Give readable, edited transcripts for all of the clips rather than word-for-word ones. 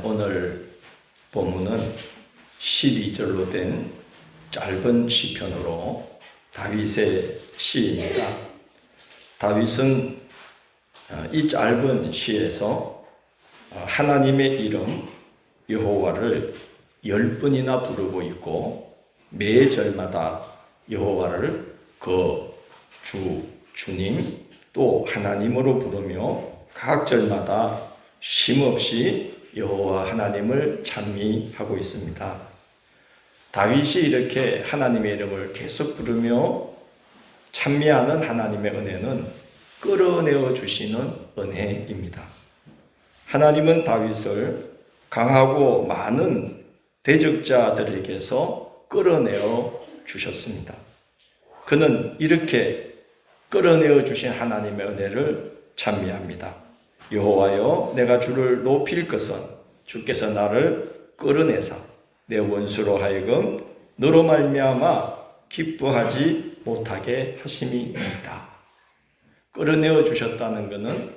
오늘 본문은 12절로 된 짧은 시편으로 다윗의 시입니다. 다윗은 이 짧은 시에서 하나님의 이름 여호와를 10번이나 부르고 있고 매 절마다 여호와를 그 주님 또 하나님으로 부르며 각 절마다 쉼없이 여호와 하나님을 찬미하고 있습니다. 다윗이 이렇게 하나님의 이름을 계속 부르며 찬미하는 하나님의 은혜는 끌어내어 주시는 은혜입니다. 하나님은 다윗을 강하고 많은 대적자들에게서 끌어내어 주셨습니다. 그는 이렇게 끌어내어 주신 하나님의 은혜를 찬미합니다. 여호와여, 내가 주를 높일 것은 주께서 나를 끌어내사 내 원수로 하여금 너로 말미암아 기뻐하지 못하게 하심이니이다. 끌어내어 주셨다는 것은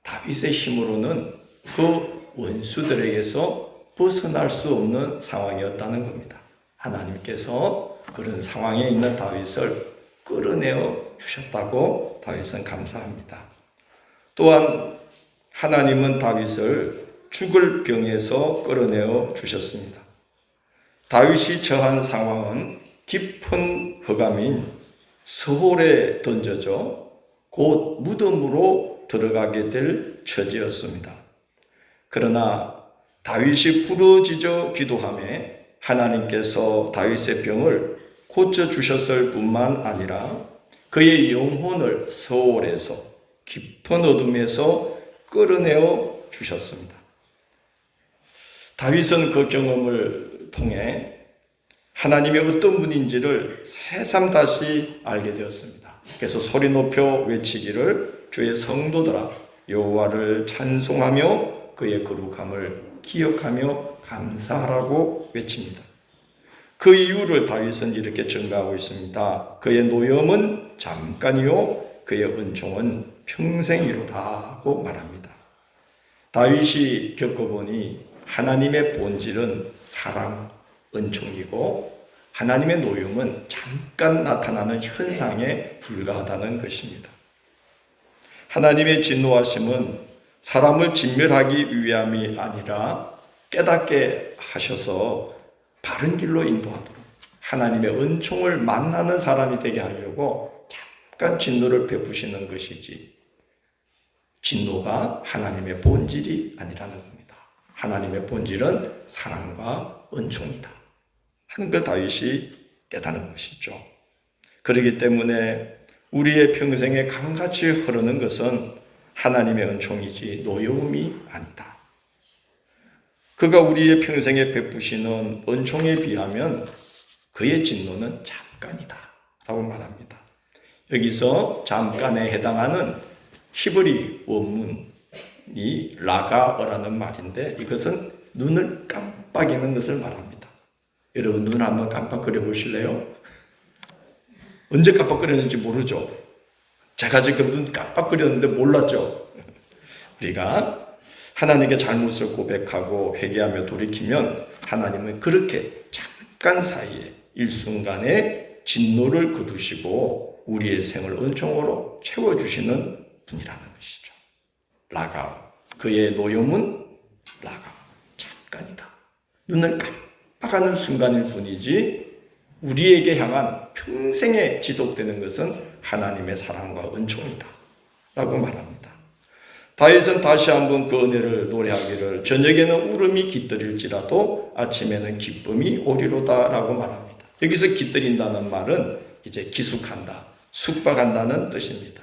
다윗의 힘으로는 그 원수들에게서 벗어날 수 없는 상황이었다는 겁니다. 하나님께서 그런 상황에 있는 다윗을 끌어내어 주셨다고 다윗은 감사합니다. 또한 하나님은 다윗을 죽을 병에서 끌어내어 주셨습니다. 다윗이 처한 상황은 깊은 흑암인 서홀에 던져져 곧 무덤으로 들어가게 될 처지였습니다. 그러나 다윗이 부르짖어 기도하며 하나님께서 다윗의 병을 고쳐주셨을 뿐만 아니라 그의 영혼을 서홀에서 깊은 어둠에서 끌어내어 주셨습니다. 다윗은 그 경험을 통해 하나님이 어떤 분인지를 새삼 다시 알게 되었습니다. 그래서 소리 높여 외치기를 주의 성도들아 여호와를 찬송하며 그의 거룩함을 기억하며 감사하라고 외칩니다. 그 이유를 다윗은 이렇게 증가하고 있습니다. 그의 노염은 잠깐이요 그의 은총은 평생이로다고 말합니다. 다윗이 겪어보니 하나님의 본질은 사랑, 은총이고 하나님의 노염은 잠깐 나타나는 현상에 불과하다는 것입니다. 하나님의 진노하심은 사람을 진멸하기 위함이 아니라 깨닫게 하셔서 바른 길로 인도하도록 하나님의 은총을 만나는 사람이 되게 하려고 잠깐 진노를 베푸시는 것이지 진노가 하나님의 본질이 아니라는 겁니다. 하나님의 본질은 사랑과 은총이다 하는 걸 다윗이 깨닫는 것이죠. 그렇기 때문에 우리의 평생에 강같이 흐르는 것은 하나님의 은총이지 노여움이 아니다. 그가 우리의 평생에 베푸시는 은총에 비하면 그의 진노는 잠깐이다 라고 말합니다. 여기서 잠깐에 해당하는 히브리 원문이 라가어라는 말인데 이것은 눈을 깜빡이는 것을 말합니다. 여러분 눈 한번 깜빡거려 보실래요? 언제 깜빡거렸는지 모르죠? 제가 지금 눈 깜빡거렸는데 몰랐죠? 우리가 하나님께 잘못을 고백하고 회개하며 돌이키면 하나님은 그렇게 잠깐 사이에 일순간에 진노를 거두시고 우리의 생을 은총으로 채워주시는 분이라는 것이죠. 라가 그의 노염은 라가 잠깐이다. 눈을 깜빡하는 순간일 뿐이지 우리에게 향한 평생에 지속되는 것은 하나님의 사랑과 은총이다 라고 말합니다. 다윗은 다시 한번 그 은혜를 노래하기를 저녁에는 울음이 깃들일지라도 아침에는 기쁨이 오리로다 라고 말합니다. 여기서 깃들인다는 말은 이제 기숙한다, 숙박한다는 뜻입니다.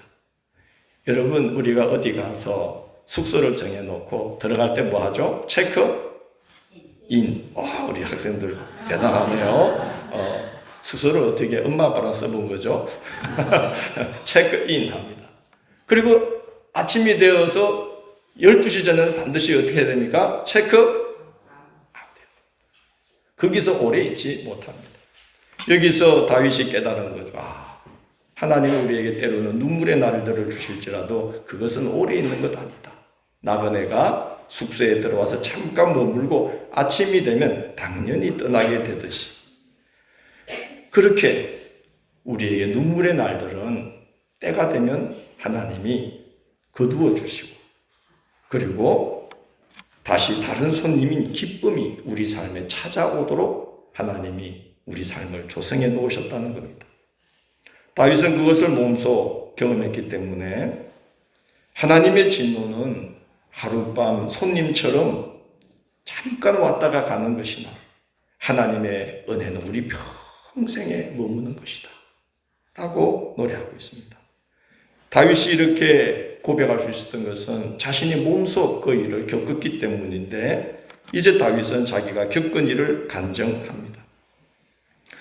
여러분 우리가 어디 가서 숙소를 정해놓고 들어갈 때 뭐 하죠? 체크인. 와, 우리 학생들 대단하네요. 숙소를 어떻게 엄마 아빠랑 써본 거죠? 체크인 합니다. 그리고 아침이 되어서 12시 전에는 반드시 어떻게 해야 됩니까? 체크 안 돼요. 거기서 오래 있지 못합니다. 여기서 다윗이 깨달은 거죠. 하나님은 우리에게 때로는 눈물의 날들을 주실지라도 그것은 오래 있는 것 아니다. 나그네가 숙소에 들어와서 잠깐 머물고 아침이 되면 당연히 떠나게 되듯이, 그렇게 우리에게 눈물의 날들은 때가 되면 하나님이 거두어 주시고, 그리고 다시 다른 손님인 기쁨이 우리 삶에 찾아오도록 하나님이 우리 삶을 조성해 놓으셨다는 겁니다. 다윗은 그것을 몸소 경험했기 때문에 하나님의 진노는 하룻밤 손님처럼 잠깐 왔다가 가는 것이나 하나님의 은혜는 우리 평생에 머무는 것이다 라고 노래하고 있습니다. 다윗이 이렇게 고백할 수 있었던 것은 자신이 몸소 그 일을 겪었기 때문인데, 이제 다윗은 자기가 겪은 일을 간증합니다.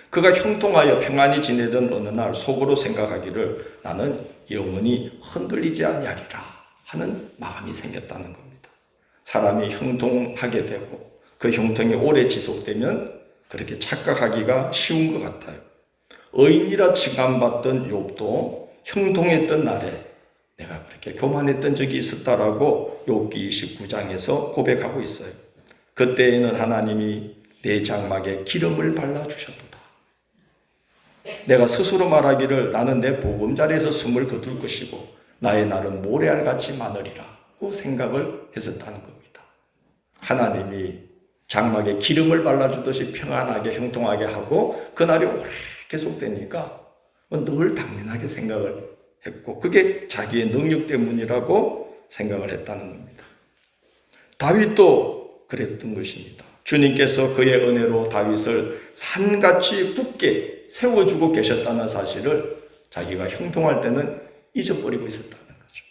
그가 형통하여 평안히 지내던 어느 날 속으로 생각하기를 나는 영원히 흔들리지 아니하리라 하는 마음이 생겼다는 겁니다. 사람이 형통하게 되고 그 형통이 오래 지속되면 그렇게 착각하기가 쉬운 것 같아요. 의인이라 칭함받던 욥도 형통했던 날에 내가 그렇게 교만했던 적이 있었다라고 욥기 29장에서 고백하고 있어요. 그때에는 하나님이 내 장막에 기름을 발라주셨도다. 내가 스스로 말하기를 나는 내 보금자리에서 숨을 거둘 것이고 나의 날은 모래알같이 많으리라고 생각을 했었다는 겁니다. 하나님이 장막에 기름을 발라주듯이 평안하게 형통하게 하고 그날이 오래 계속되니까 늘 당연하게 생각을 했고, 그게 자기의 능력 때문이라고 생각을 했다는 겁니다. 다윗도 그랬던 것입니다. 주님께서 그의 은혜로 다윗을 산같이 굳게 세워주고 계셨다는 사실을 자기가 형통할 때는 잊어버리고 있었다는 거죠.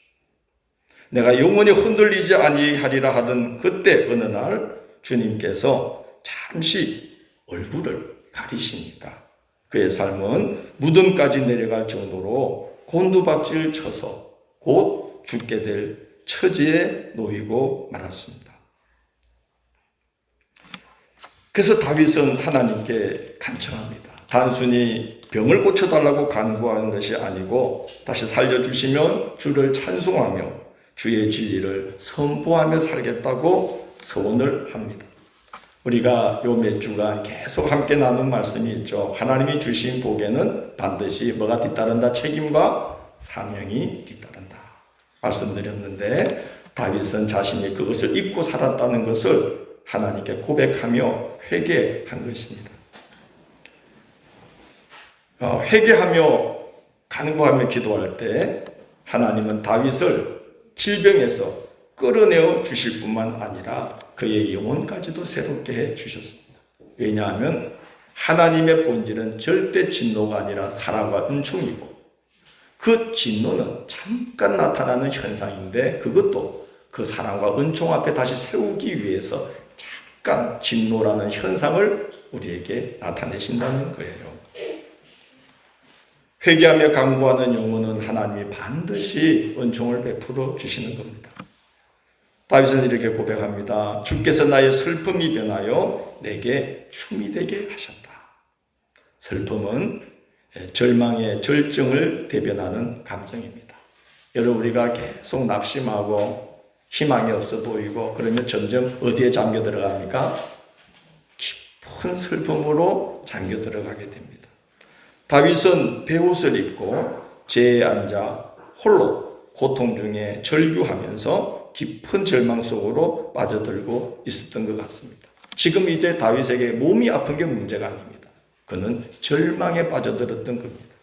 내가 영원히 흔들리지 아니하리라 하던 그때 어느 날 주님께서 잠시 얼굴을 가리시니까 그의 삶은 무덤까지 내려갈 정도로 곤두박질 쳐서 곧 죽게 될 처지에 놓이고 말았습니다. 그래서 다윗은 하나님께 간청합니다. 단순히 병을 고쳐달라고 간구하는 것이 아니고 다시 살려주시면 주를 찬송하며 주의 진리를 선포하며 살겠다고 서원을 합니다. 우리가 요 몇 주간 계속 함께 나눈 말씀이 있죠. 하나님이 주신 복에는 반드시 뭐가 뒤따른다? 책임과 사명이 뒤따른다 말씀드렸는데, 다윗은 자신이 그것을 잊고 살았다는 것을 하나님께 고백하며 회개한 것입니다. 회개하며 간구하며 기도할 때 하나님은 다윗을 질병에서 끌어내어 주실 뿐만 아니라 그의 영혼까지도 새롭게 해 주셨습니다. 왜냐하면 하나님의 본질은 절대 진노가 아니라 사랑과 은총이고, 그 진노는 잠깐 나타나는 현상인데 그것도 그 사랑과 은총 앞에 다시 세우기 위해서 잠깐 진노라는 현상을 우리에게 나타내신다는 거예요. 회개하며 간구하는 영혼은 하나님이 반드시 은총을 베풀어 주시는 겁니다. 다윗은 이렇게 고백합니다. 주께서 나의 슬픔이 변하여 내게 춤이 되게 하셨다. 슬픔은 절망의 절정을 대변하는 감정입니다. 여러분, 우리가 계속 낙심하고 희망이 없어 보이고 그러면 점점 어디에 잠겨 들어갑니까? 깊은 슬픔으로 잠겨 들어가게 됩니다. 다윗은 베옷을 입고 제에 앉아 홀로 고통 중에 절규하면서 깊은 절망 속으로 빠져들고 있었던 것 같습니다. 지금 이제 다윗에게 몸이 아픈 게 문제가 아닙니다. 그는 절망에 빠져들었던 겁니다.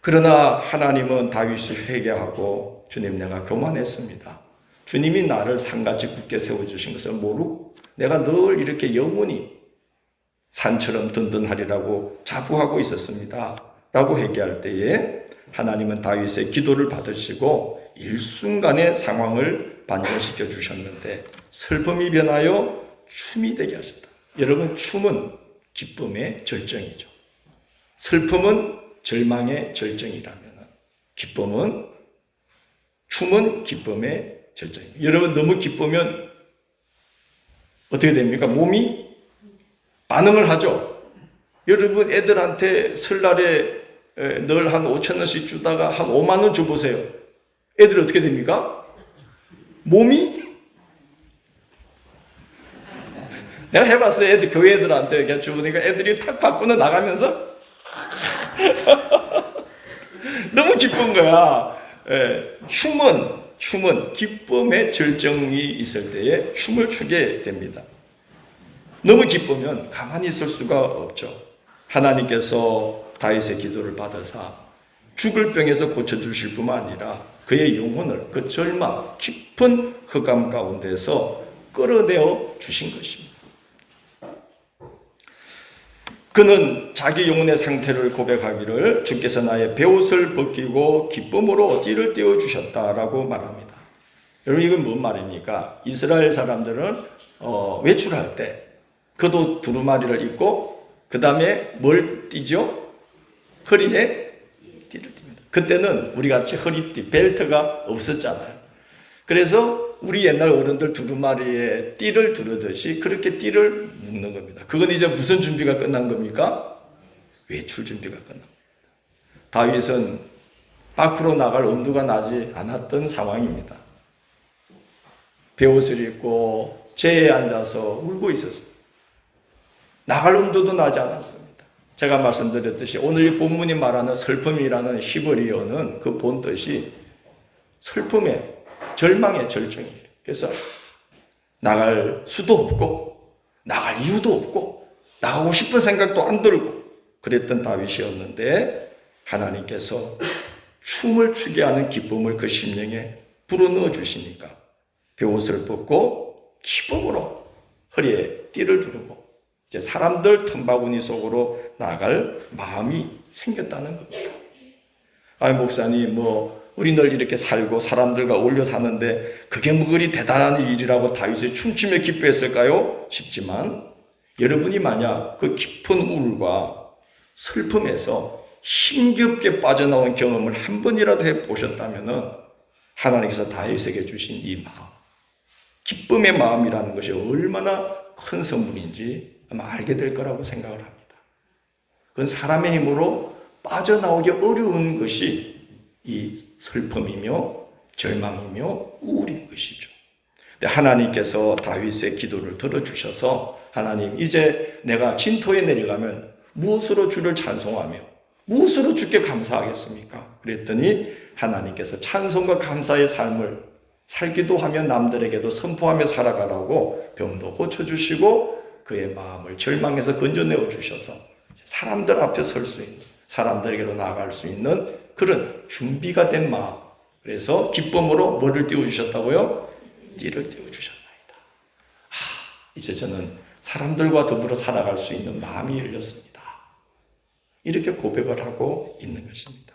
그러나 하나님은 다윗을 회개하고 주님, 내가 교만했습니다. 주님이 나를 산같이 굳게 세워주신 것을 모르고 내가 늘 이렇게 영원히 산처럼 든든하리라고 자부하고 있었습니다 라고 회개할 때에 하나님은 다윗의 기도를 받으시고 일순간의 상황을 반전시켜 주셨는데 슬픔이 변하여 춤이 되게 하셨다. 여러분, 춤은 기쁨의 절정이죠. 슬픔은 절망의 절정이라면 춤은 기쁨의 절정입니다. 여러분, 너무 기쁘면 어떻게 됩니까? 몸이 반응을 하죠. 여러분, 애들한테 설날에 늘 한 5,000원씩 주다가 한 5만 원 줘보세요. 애들이 어떻게 됩니까? 몸이 내가 해봤어요. 애들 교회 애들한테 그냥 주보니까 애들이 탁 바꾸는 나가면서 너무 기쁜 거야. 예, 춤은 기쁨의 절정이 있을 때에 춤을 추게 됩니다. 너무 기쁘면 가만히 있을 수가 없죠. 하나님께서 다윗의 기도를 받아서 죽을 병에서 고쳐주실 뿐만 아니라 그의 영혼을 그 절망, 깊은 흑암 가운데서 끌어내어 주신 것입니다. 그는 자기 영혼의 상태를 고백하기를 주께서 나의 베옷을 벗기고 기쁨으로 띠를 떼어 주셨다라고 말합니다. 여러분 이건 뭔 말입니까? 이스라엘 사람들은 외출할 때 그도 두루마리를 입고 그 다음에 뭘 띠죠? 허리에 띠를 띱니다. 그때는 우리 같이 허리띠, 벨트가 없었잖아요. 그래서 우리 옛날 어른들 두루마리에 띠를 두르듯이 그렇게 띠를 묶는 겁니다. 그건 이제 무슨 준비가 끝난 겁니까? 외출 준비가 끝납니다. 다윗은 밖으로 나갈 엄두가 나지 않았던 상황입니다. 베옷을 입고 제에 앉아서 울고 있었습니다. 나갈 엄두도 나지 않았습니다. 제가 말씀드렸듯이 오늘 이 본문이 말하는 슬픔이라는 히브리어는 그 본뜻이 슬픔의 절망의 절정이에요. 그래서 나갈 수도 없고 나갈 이유도 없고 나가고 싶은 생각도 안 들고 그랬던 다윗이었는데 하나님께서 춤을 추게 하는 기쁨을 그 심령에 불어넣어 주시니까 베옷을 벗고 기쁨으로 허리에 띠를 두르고 이제 사람들 틈바구니 속으로 나갈 마음이 생겼다는 겁니다. 아니 목사님 우리 늘 이렇게 살고 사람들과 어울려 사는데 그게 뭐 그리 대단한 일이라고 다윗이 춤추며 기뻐했을까요? 싶지만 여러분이 만약 그 깊은 우울과 슬픔에서 힘겹게 빠져나온 경험을 한 번이라도 해보셨다면 하나님께서 다윗에게 주신 이 마음, 기쁨의 마음이라는 것이 얼마나 큰 선물인지 아마 알게 될 거라고 생각을 합니다. 그건 사람의 힘으로 빠져나오기 어려운 것이 이 슬픔이며 절망이며 우울인 것이죠. 근데 하나님께서 다윗의 기도를 들어주셔서 하나님 이제 내가 진토에 내려가면 무엇으로 주를 찬송하며 무엇으로 주께 감사하겠습니까? 그랬더니 하나님께서 찬송과 감사의 삶을 살기도 하며 남들에게도 선포하며 살아가라고 병도 고쳐주시고 그의 마음을 절망에서 건져내어 주셔서 사람들 앞에 설 수 있는 사람들에게로 나아갈 수 있는 그런 준비가 된 마음. 그래서 기쁨으로 뭐를 띄워주셨다고요? 띠를 띄워주셨나이다. 이제 저는 사람들과 더불어 살아갈 수 있는 마음이 열렸습니다. 이렇게 고백을 하고 있는 것입니다.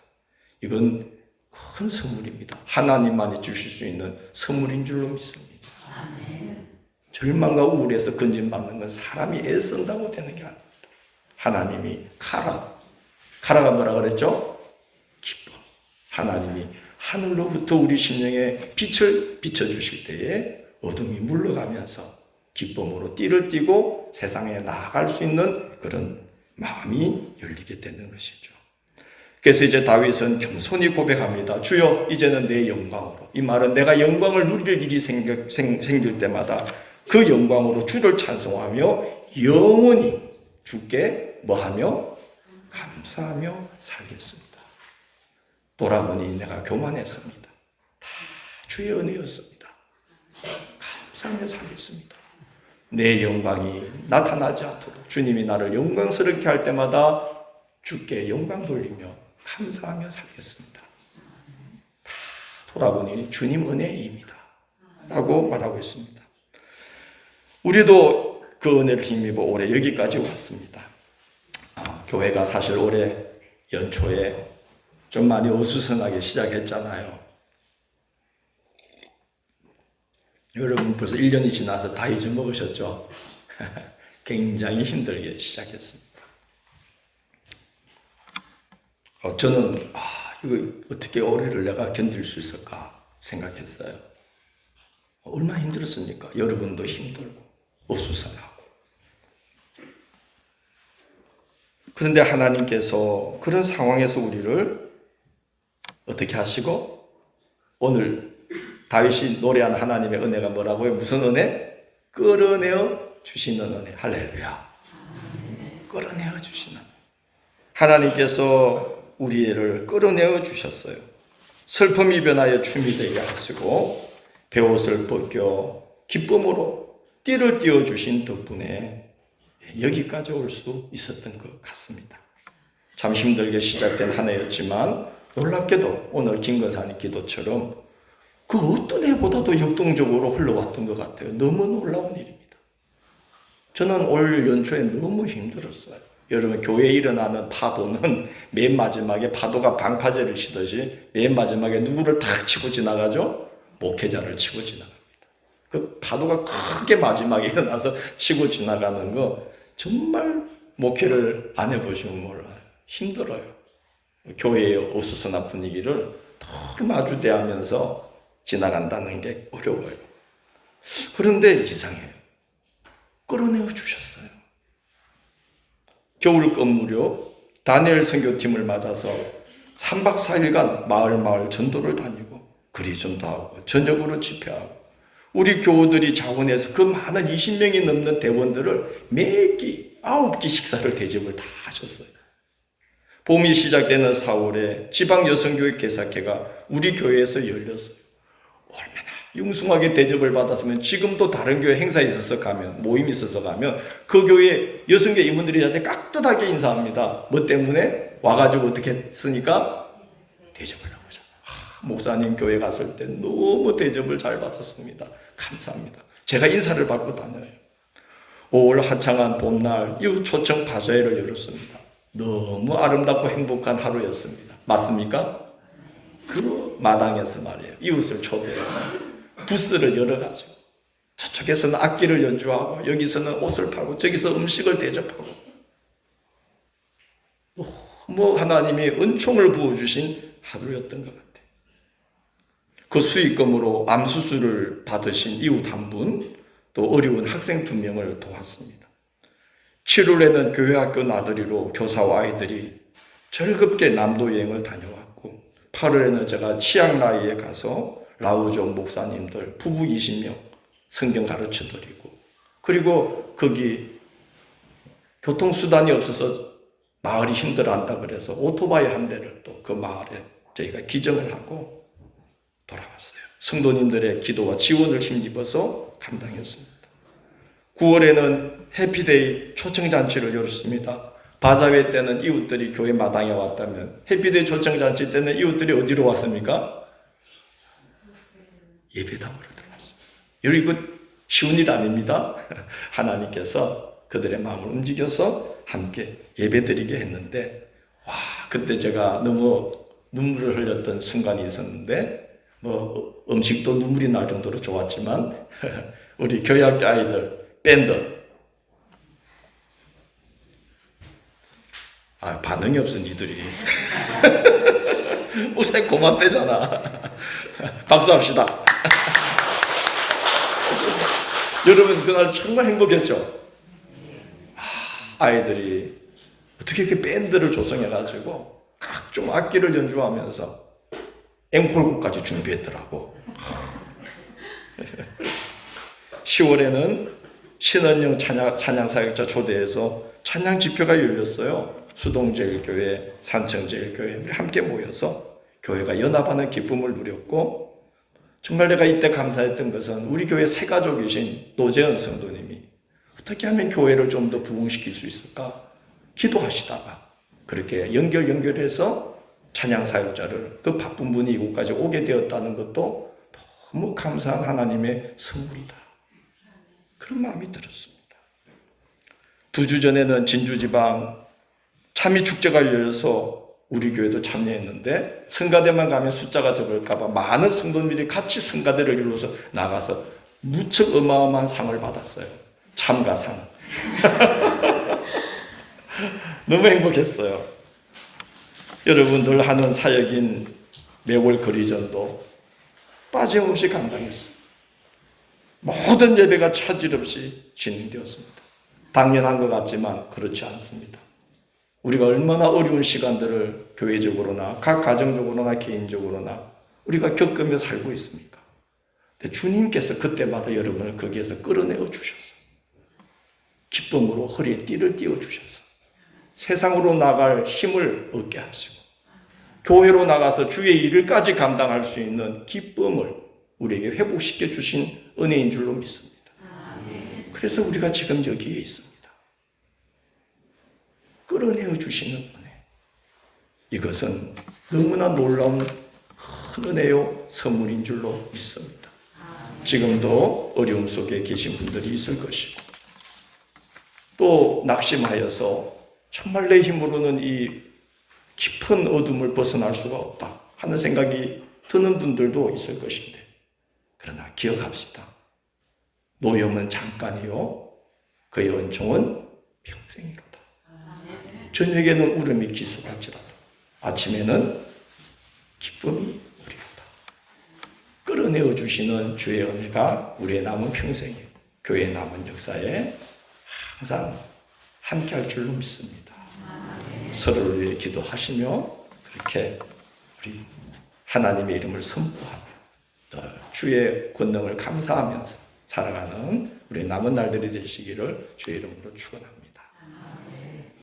이건 큰 선물입니다. 하나님만이 주실 수 있는 선물인 줄로 믿습니다. 절망과 우울에서 건진받는 건 사람이 애쓴다고 되는 게 아닙니다. 하나님이 카라가 뭐라 그랬죠? 기쁨. 하나님이 하늘로부터 우리 심령에 빛을 비춰주실 때에 어둠이 물러가면서 기쁨으로 띠를 띠고 세상에 나아갈 수 있는 그런 마음이 열리게 되는 것이죠. 그래서 이제 다윗은 겸손히 고백합니다. 주여 이제는 내 영광으로. 이 말은 내가 영광을 누릴 일이 생길 때마다 그 영광으로 주를 찬송하며 영원히 주께 뭐하며 감사하며 살겠습니다. 돌아보니 내가 교만했습니다. 다 주의 은혜였습니다. 감사하며 살겠습니다. 내 영광이 나타나지 않도록 주님이 나를 영광스럽게 할 때마다 주께 영광 돌리며 감사하며 살겠습니다. 다 돌아보니 주님 은혜입니다. 라고 말하고 있습니다. 우리도 그 은혜를 힘입어 올해 여기까지 왔습니다. 교회가 사실 올해 연초에 좀 많이 어수선하게 시작했잖아요. 여러분 벌써 1년이 지나서 다 잊어먹으셨죠? 굉장히 힘들게 시작했습니다. 저는 이거 어떻게 올해를 내가 견딜 수 있을까 생각했어요. 얼마나 힘들었습니까? 여러분도 힘들고 어수선하고. 그런데 하나님께서 그런 상황에서 우리를 어떻게 하시고 오늘 다윗이 노래한 하나님의 은혜가 뭐라고요? 무슨 은혜? 끌어내어 주시는 은혜. 할렐루야. 끌어내어 주시는. 하나님께서 우리를 끌어내어 주셨어요. 슬픔이 변하여 춤이 되게 하시고 베옷을 벗겨 기쁨으로 띠를 띄워 주신 덕분에 여기까지 올 수 있었던 것 같습니다. 참 힘들게 시작된 한 해였지만 놀랍게도 오늘 김건사님 기도처럼 그 어떤 해보다도 역동적으로 흘러왔던 것 같아요. 너무 놀라운 일입니다. 저는 올 연초에 너무 힘들었어요. 여러분, 교회에 일어나는 파도는 맨 마지막에 파도가 방파제를 치듯이 맨 마지막에 누구를 탁 치고 지나가죠? 목회자를 치고 지나갑니다. 그 파도가 크게 마지막에 일어나서 치고 지나가는 거 정말 목회를 안 해보시면 몰라요. 힘들어요. 교회의 어수선한 분위기를 늘 마주대하면서 지나간다는 게 어려워요. 그런데 이상해요. 끌어내어 주셨어요. 겨울 끝무렵 다니엘 선교팀을 맞아서 3박 4일간 마을 전도를 다니고 그리 전도하고 저녁으로 집회하고 우리 교우들이 자원해서 그 많은 20명이 넘는 대원들을 매 끼, 9끼 식사를 대접을 다 하셨어요. 봄이 시작되는 4월에 지방 여성교회 개사회가 우리 교회에서 열렸어요. 얼마나 융숭하게 대접을 받았으면 지금도 다른 교회 행사에 있어서 가면, 모임이 있어서 가면 그 교회 여성교회 임원들이 저한테 깍듯하게 인사합니다. 뭐 때문에? 와가지고 어떻게 했으니까? 대접을 하고 오잖아요. 목사님 교회 갔을 때 너무 대접을 잘 받았습니다. 감사합니다. 제가 인사를 받고 다녀요. 5월 한창한 봄날 이웃 초청 바자회를 열었습니다. 너무 아름답고 행복한 하루였습니다. 맞습니까? 그 마당에서 말이에요. 이웃을 초대해서 부스를 열어가지고 저쪽에서는 악기를 연주하고 여기서는 옷을 팔고 저기서 음식을 대접하고 너무 하나님이 은총을 부어주신 하루였던 것 같아요. 그 수익금으로 암수술을 받으신 이웃 한 분, 또 어려운 학생 2명을 도왔습니다. 7월에는 교회 학교 나들이로 교사와 아이들이 즐겁게 남도 여행을 다녀왔고 8월에는 제가 치앙라이에 가서 라오종 목사님들 부부 20명 성경 가르쳐 드리고 그리고 거기 교통수단이 없어서 마을이 힘들어한다 그래서 오토바이 한 대를 또 그 마을에 저희가 기증을 하고 돌아왔어요. 성도님들의 기도와 지원을 힘입어서 감당했습니다. 9월에는 해피데이 초청잔치를 열었습니다. 바자회 때는 이웃들이 교회 마당에 왔다면 해피데이 초청잔치 때는 이웃들이 어디로 왔습니까? 예배당으로 들어갔습니다. 이거 쉬운 일 아닙니다. 하나님께서 그들의 마음을 움직여서 함께 예배드리게 했는데 와, 그때 제가 너무 눈물을 흘렸던 순간이 있었는데 뭐 음식도 눈물이 날 정도로 좋았지만 우리 교회학교 아이들 밴드 반응이 없어 니들이 목사님 고맙대잖아. 박수합시다. 여러분 그날 정말 행복했죠. 아이들이 어떻게 이렇게 밴드를 조성해가지고 각종 악기를 연주하면서 앵콜곡까지 준비했더라고. 10월에는 신언영 찬양사역자 초대해서 찬양 집회가 열렸어요. 수동제일교회, 산청제일교회 우리 함께 모여서 교회가 연합하는 기쁨을 누렸고 정말 내가 이때 감사했던 것은 우리 교회 새 가족이신 노재현 성도님이 어떻게 하면 교회를 좀 더 부흥시킬 수 있을까 기도하시다가 그렇게 연결해서 찬양사역자를 그 바쁜 분이 이곳까지 오게 되었다는 것도 너무 감사한 하나님의 선물이다. 그런 마음이 들었습니다. 2주 전에는 진주지방 참이축제가 열려서 우리 교회도 참여했는데 성가대만 가면 숫자가 적을까봐 많은 성도님들이 같이 성가대를 이루어서 나가서 무척 어마어마한 상을 받았어요. 참가상. 너무 행복했어요. 여러분 늘 하는 사역인 매월 거리전도 빠짐없이 감당했어요. 모든 예배가 차질 없이 진행되었습니다. 당연한 것 같지만 그렇지 않습니다. 우리가 얼마나 어려운 시간들을 교회적으로나 각 가정적으로나 개인적으로나 우리가 겪으며 살고 있습니까? 주님께서 그때마다 여러분을 거기에서 끌어내어 주셔서 기쁨으로 허리에 띠를 띄워 주셔서 세상으로 나갈 힘을 얻게 하시고 교회로 나가서 주의 일을까지 감당할 수 있는 기쁨을 우리에게 회복시켜 주신 은혜인 줄로 믿습니다. 그래서 우리가 지금 여기에 있습니다. 끌어내어 주시는 은혜. 이것은 너무나 놀라운 큰 은혜요 선물인 줄로 믿습니다. 지금도 어려움 속에 계신 분들이 있을 것이고 또 낙심하여서 정말 내 힘으로는 이 깊은 어둠을 벗어날 수가 없다 하는 생각이 드는 분들도 있을 것인데 그러나 기억합시다. 노염은 잠깐이요 그의 은총은 평생이로다. 저녁에는 울음이 기술할지라도 아침에는 기쁨이 우리로다. 끌어내어 주시는 주의 은혜가 우리의 남은 평생에 교회의 남은 역사에 항상 함께할 줄로 믿습니다. 서로를 위해 기도하시며 그렇게 우리 하나님의 이름을 선포하며 늘 주의 권능을 감사하면서 살아가는 우리 남은 날들이 되시기를 주의 이름으로 축원합니다.